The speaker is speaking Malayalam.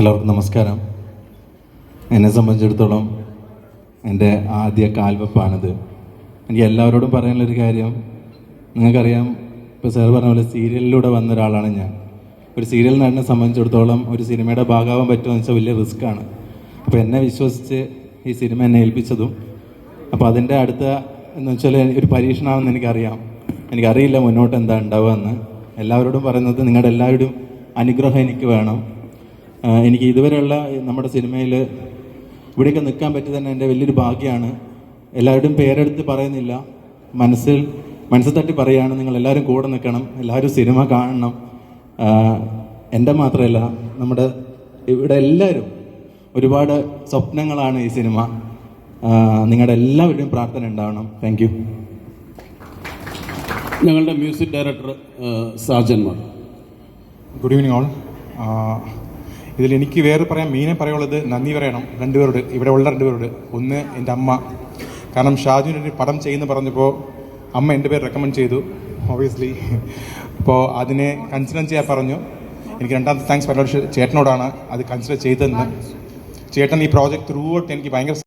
എല്ലാവർക്കും നമസ്കാരം. എന്നെ സംബന്ധിച്ചിടത്തോളം എൻ്റെ ആദ്യ കാൽവെപ്പാണിത്. എനിക്ക് എല്ലാവരോടും പറയാനുള്ളൊരു കാര്യം, നിങ്ങൾക്കറിയാം, ഇപ്പോൾ സാർ പറഞ്ഞ പോലെ സീരിയലിലൂടെ വന്ന ഒരാളാണ് ഞാൻ. ഒരു സീരിയൽ നടനെ സംബന്ധിച്ചിടത്തോളം ഒരു സിനിമയുടെ ഭാഗമാവാൻ പറ്റുമെന്ന് വെച്ചാൽ വലിയ റിസ്ക്കാണ്. അപ്പോൾ എന്നെ വിശ്വസിച്ച് ഈ സിനിമ എന്നെ ഏൽപ്പിച്ചതും, അപ്പോൾ അതിൻ്റെ അടുത്ത എന്ന് വെച്ചാൽ ഒരു പരീക്ഷണമാണെന്ന് എനിക്കറിയില്ല മുന്നോട്ട് എന്താ ഉണ്ടാവുക എന്ന്. എല്ലാവരോടും പറയുന്നത് നിങ്ങളുടെ എല്ലാവരുടെയും അനുഗ്രഹം എനിക്ക് വേണം. എനിക്ക് ഇതുവരെയുള്ള നമ്മുടെ സിനിമയിൽ ഇവിടെയൊക്കെ നിൽക്കാൻ പറ്റി തന്നെ എൻ്റെ വലിയൊരു ഭാഗ്യമാണ്. എല്ലാവരുടെയും പേരെടുത്ത് പറയുന്നില്ല, മനസ്സിൽ തട്ടി പറയുകയാണ്, നിങ്ങളെല്ലാവരും കൂടെ നിൽക്കണം, എല്ലാവരും സിനിമ കാണണം. എൻ്റെ മാത്രമല്ല, നമ്മുടെ ഇവിടെ എല്ലാവരും ഒരുപാട് സ്വപ്നങ്ങളാണ് ഈ സിനിമ. നിങ്ങളുടെ എല്ലാവരുടെയും പ്രാർത്ഥന ഉണ്ടാവണം. Thank you. ഞങ്ങളുടെ മ്യൂസിക് ഡയറക്ടർ സാജന്മാർ. Good evening all. ഇതിൽ എനിക്ക് വേറെ മെയിനായി പറയാനുള്ളത് നന്ദി പറയണം രണ്ടുപേരോട്, ഇവിടെ ഉള്ള രണ്ടുപേരോട്. ഒന്ന് എൻ്റെ അമ്മ, കാരണം ഷാജുവിനൊരു പടം ചെയ്യുന്ന പറഞ്ഞപ്പോൾ അമ്മ എൻ്റെ പേര് റെക്കമെൻഡ് ചെയ്തു ഒബിയസ്ലി. അപ്പോൾ അതിനെ കൺസിഡർ ചെയ്യാൻ പറഞ്ഞു. എനിക്ക് രണ്ടാമത്തെ താങ്ക്സ് പറയാനുള്ളത് ചേട്ടനോടാണ്, അത് കൺസിഡർ ചെയ്തതെന്ന്. ചേട്ടൻ ഈ പ്രോജക്റ്റ് ത്രൂ ഔട്ട് എനിക്ക് ഭയങ്കര